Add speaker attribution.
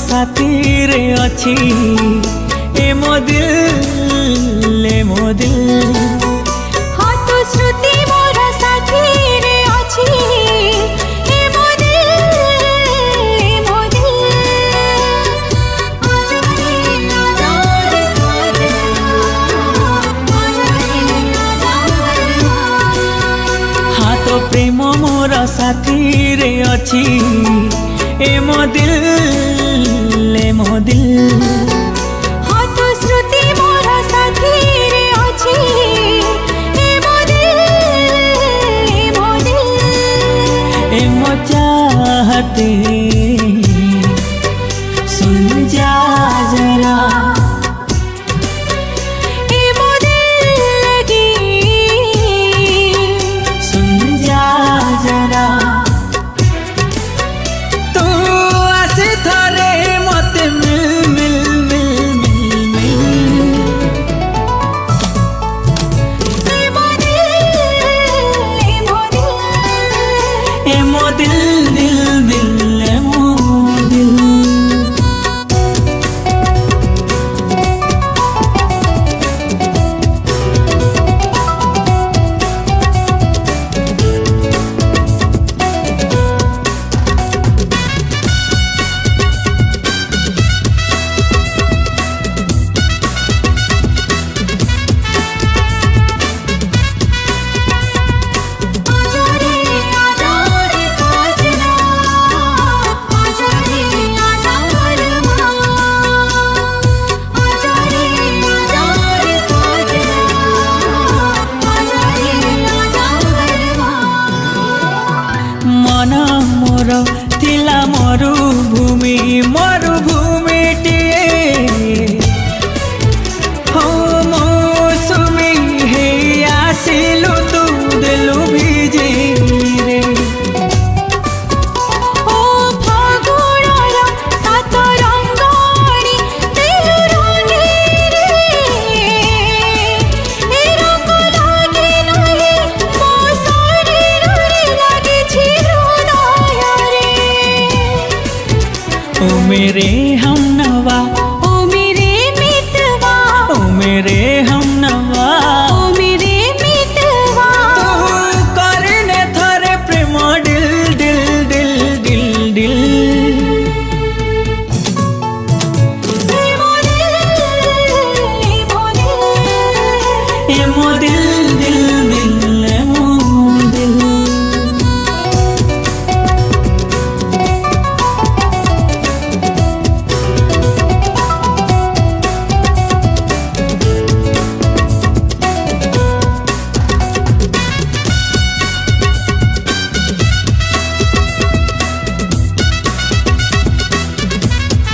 Speaker 1: साथी रे अछि ए मो दिल ए मो दिल।
Speaker 2: हाँ तो श्रुति मोर साथी रे अछि ए मो दिल ए मो दिल।
Speaker 1: हाँ तो प्रेम मोर साथी रे अछि ए मो दिल ए मो दिल।
Speaker 2: हाँ तो श्रुति मोर साथी रे अछि ए मो दिल ए मो दिल।
Speaker 1: ए मो चाहते सुन जा जरा
Speaker 2: ए मो दिल लगी
Speaker 1: सुन जा जरा। तू आसे थरे मते मिल मिल मिल मिल मिल।
Speaker 2: ए मो दिल ए मो दिल।
Speaker 1: ए मो दिल दिल दिल ए मो दिल।
Speaker 2: आजा रे साजना आजा रे आजा रमा। आजा रे साजना आजा रे आजा रमा।
Speaker 1: मन मोर थिला मरुभूमि मरुभूमिटिए हो मौसुमी हे आसिलु तू देलु भिजी रे।
Speaker 2: ओ फागुणर सात रंगणी तेलु रंगे रे। ए रंग लागे नहे मो शरीरे लागिछि हृदय रे।
Speaker 1: ओ मेरे हम